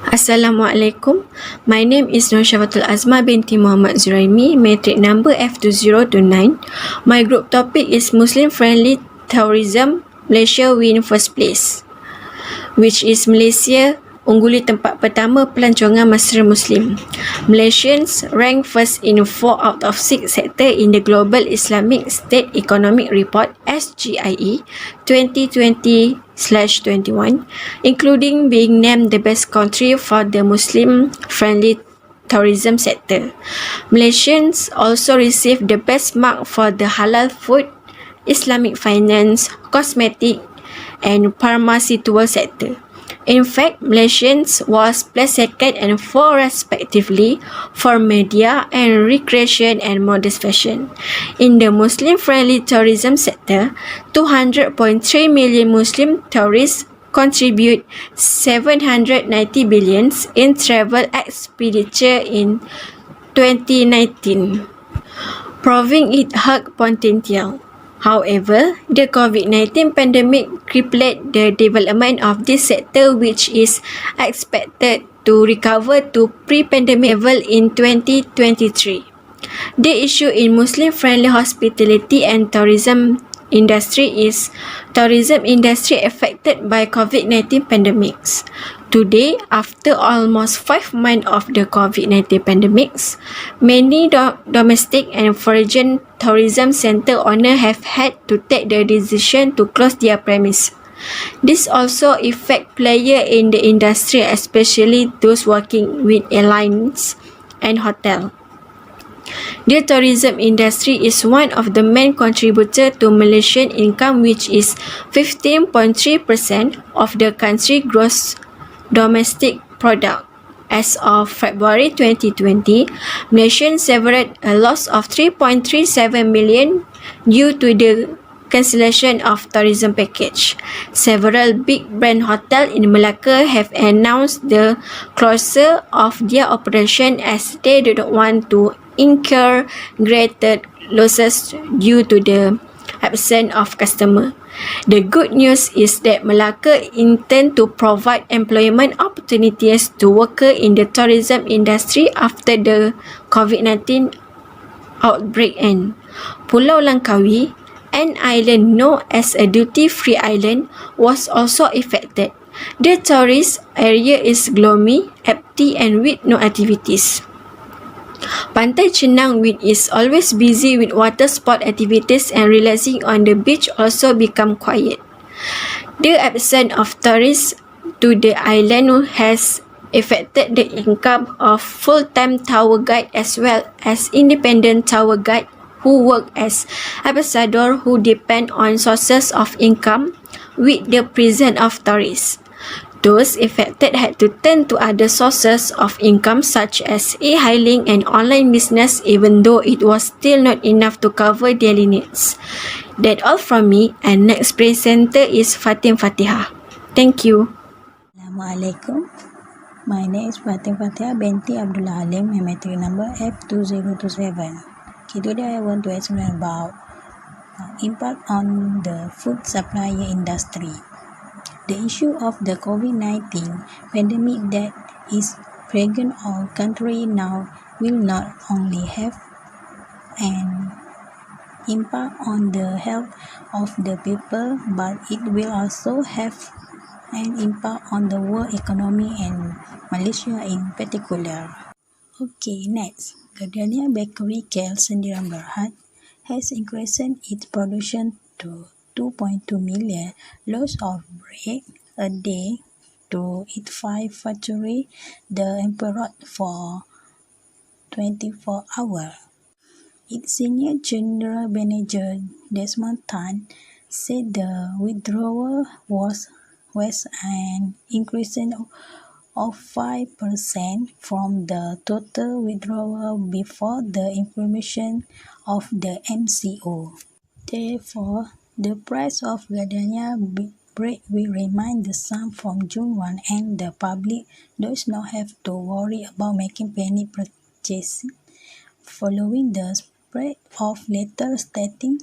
Assalamualaikum. My name is Syaafatul Azma binti Muhammad Zuraimi, matric number F2029. My group topic is Muslim friendly tourism, Malaysia win first place, which is Malaysia ungguli tempat pertama pelancongan mesra Muslim. Malaysians rank first in 4 out of 6 sector in the Global Islamic State Economic Report SGIE 2020/21, including being named the best country for the Muslim-friendly tourism sector. Malaysians also received the best mark for the halal food, Islamic finance, cosmetic and pharmaceutical sector. In fact, Malaysians was placed second and fourth respectively for media and recreation and modest fashion. In the Muslim-friendly tourism sector, 200.3 million Muslim tourists contribute 790 billion in travel expenditure in 2019, proving its high potential. However, the COVID-19 pandemic crippled the development of this sector, which is expected to recover to pre-pandemic level in 2023. The issue in Muslim-friendly hospitality and tourism industry is tourism industry affected by COVID-19 pandemics. Today, after almost 5 months of the COVID-19 pandemics, many domestic and foreign tourism center owners have had to take the decision to close their premise. This also affects players in the industry, especially those working with airlines and hotels. The tourism industry is one of the main contributors to Malaysian income, which is 15.3% of the country's gross domestic product. As of February 2020, Malaysia suffered a loss of 3.37 million due to the cancellation of tourism package. Several big brand hotels in Malacca have announced the closure of their operation as they do not want to incur greater losses due to the absence of customer. The good news is that Malacca intends to provide employment opportunities to workers in the tourism industry after the COVID-19 outbreak ends. Pulau Langkawi, an island known as a duty-free island, was also affected. The tourist area is gloomy, empty and with no activities. Pantai Chenang, which is always busy with water sport activities and relaxing on the beach, also become quiet. The absence of tourists to the island has affected the income of full-time tour guide as well as independent tour guide who work as ambassador, who depend on sources of income with the presence of tourists. Those affected had to turn to other sources of income such as e-hailing and online business, even though it was still not enough to cover daily needs. That's all from me, and next presenter is fathihah. Thank you. Assalamualaikum. My name is fathihah binti Abdullah halim, my matric number F2027. Okay, today I want to explain about impact on the food supplier industry. The issue of the COVID-19 pandemic that is plaguing our country now will not only have an impact on the health of the people, but it will also have an impact on the world economy and Malaysia in particular. Okay, next. Gardenia Bakery KL Sendirian Berhad has increased its production to 2.2 million loaves of bread a day to its 5 factories, the Emperor for 24 hours. Its senior general manager Desmond Tan said the withdrawal was an increase of 5% from the total withdrawal before the implementation of the MCO. Therefore, the price of Gardenia bread will remain the same from June 1, and the public does not have to worry about making penny purchases following the spread of letters stating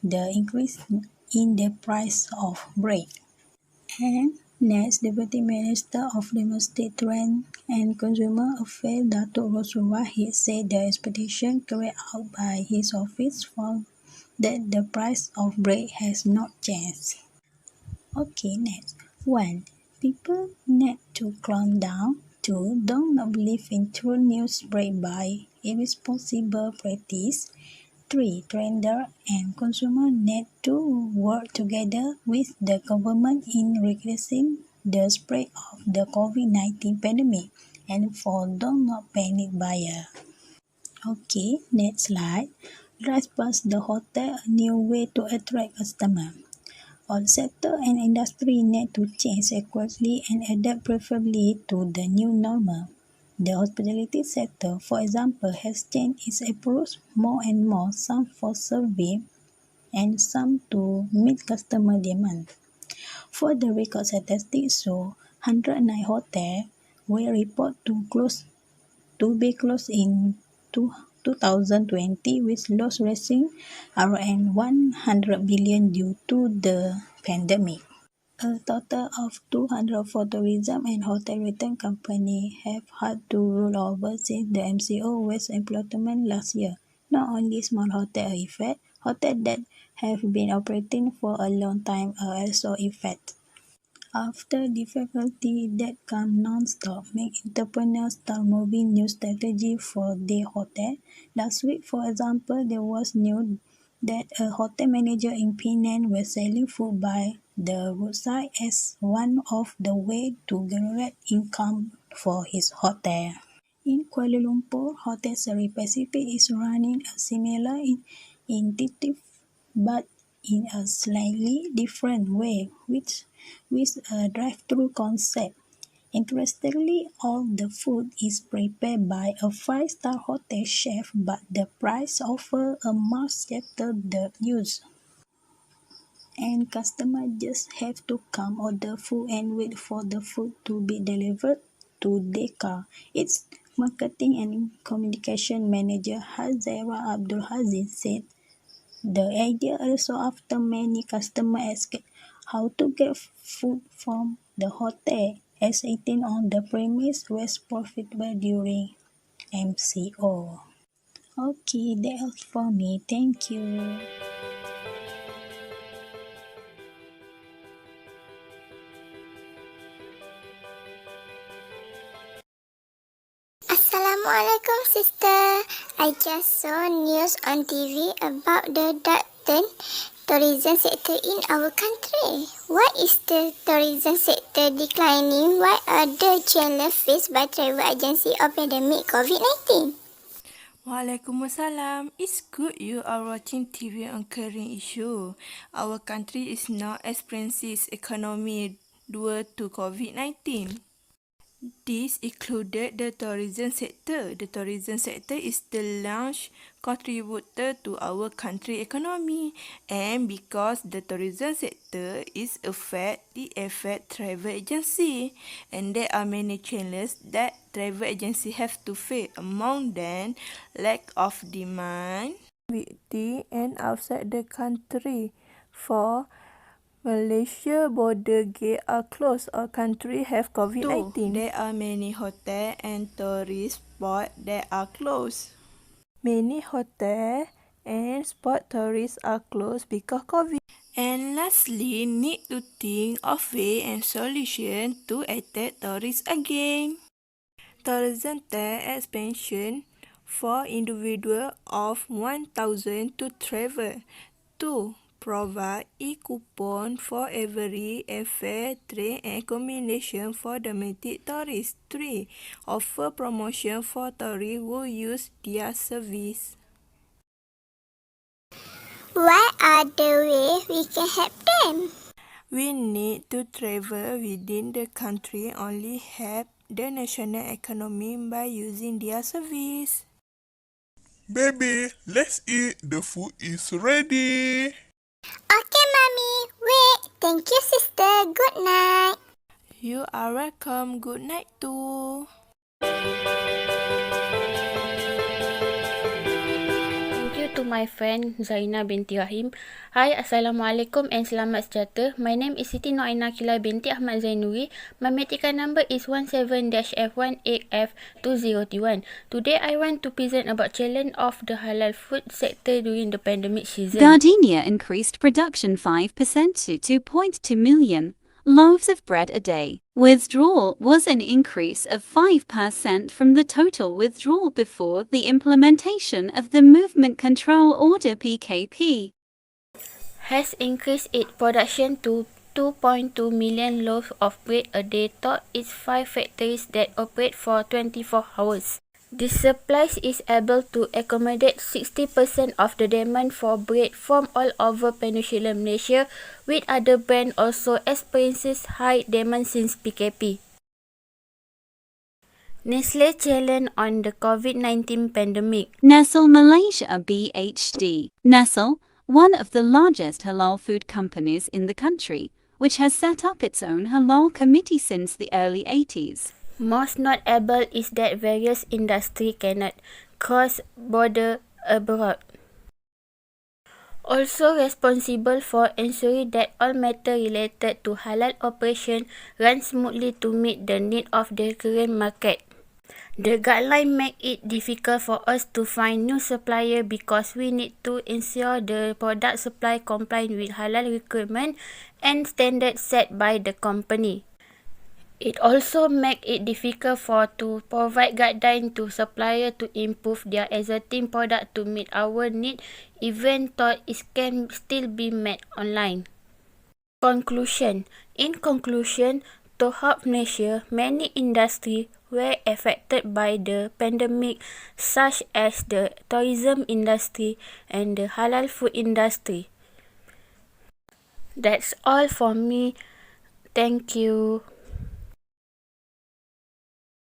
the increase in the price of bread. And Next, Deputy Minister of Domestic Trade and Consumer Affairs Datuk Rasul Wahid said the expedition carried out by his office found that the price of bread has not changed. Okay, next. 1. People need to calm down. 2. Don't not believe in true news spread by irresponsible practice. 3. Trader and consumer need to work together with the government in reducing the spread of the COVID-19 pandemic. And 4. Don't not panic buyer. Okay, next slide. Drive past the hotel, a new way to attract customers. All sectors and industry need to change accordingly and adapt preferably to the new normal. The hospitality sector, for example, has changed its approach more and more, some for service and some to meet customer demand. For the record statistics show, 109 hotels were reported to be closed in 2020 with loss reaching around 100 billion due to the pandemic. A total of 204 tourism and hotel return companies have had to roll over since the MCO was implemented last year. Not only small hotels are affected, hotels that have been operating for a long time are also affected. After difficulty that come non-stop, make entrepreneurs start moving new strategy for their hotel. Last week, for example, there was news that a hotel manager in Penang was selling food by the roadside as one of the way to generate income for his hotel. In Kuala Lumpur, Hotel Seri Pacific is running a similar initiative but in a slightly different way, with a drive-through concept. Interestingly, all the food is prepared by a 5-star hotel chef, but the price offer a much scatter the use. And customers just have to come order food and wait for the food to be delivered to their car. Its marketing and communication manager Hazaira Abdul Aziz said the idea also after many customers asked how to get food from the hotel as eating on the premise was profitable during MCO. Okay, that's all for me. Thank you. Assalamualaikum sister. I just saw news on TV about the dark tourism sector in our country. Why is the tourism sector declining? Why are the challenges faced by travel agency of pandemic COVID-19? Waalaikumsalam. It's good you are watching TV on current issue. Our country is now experiencing economy due to COVID-19. This included the tourism sector. The tourism sector is the large contributor to our country economy, and because the tourism sector is it affect travel agency, and there are many challenges that travel agency have to face. Among them, lack of demand, activity, and outside the country. For Malaysia border gates are closed. All countries have COVID-19. There are many hotels and tourist spots that are closed. Many hotels and spot tourists are closed because COVID. And lastly, need to think of way and solution to attract tourists again. Tourism tax expansion for individual of 1,000 to travel. 2. Provide e-coupon for every airfare, train and accommodation for domestic tourists. 3. Offer promotion for tourists who use their service. What are the ways we can help them? We need to travel within the country, only help the national economy by using their service. Baby, let's eat. The food is ready. Okay, mommy. Wait. Thank you, sister. Good night. You are welcome. Good night too. Thank you to my friend Zarina binti Rahim. Hi, Assalamualaikum and selamat sejahtera. My name is Siti Ainaa binti Ahmad zainuri. My matric number is 17-F18F2021. Today I want to present about challenge of the halal food sector during the pandemic season. Gardenia increased production 5% to 2.2 million loaves of bread a day. Withdrawal was an increase of 5% from the total withdrawal before the implementation of the Movement Control Order (PKP). Has increased its production to 2.2 million loaves of bread a day through its 5 factories that operate for 24 hours. The supply is able to accommodate 60% of the demand for bread from all over Peninsular Malaysia, with other brands also experiences high demand since PKP. Nestle challenge on the COVID-19 pandemic. Nestle Malaysia BHD. Nestle, one of the largest halal food companies in the country, which has set up its own halal committee since the early 80s. Most notable is that various industries cannot cross border abroad. Also responsible for ensuring that all matters related to halal operation run smoothly to meet the need of the current market. The guideline make it difficult for us to find new supplier because we need to ensure the product supply comply with halal requirement and standards set by the company. It also make it difficult to provide guidelines to suppliers to improve their existing product to meet our need, even though it can still be met online. Conclusion. In conclusion, throughout Malaysia, many industries were affected by the pandemic, such as the tourism industry and the halal food industry. That's all for me. Thank you.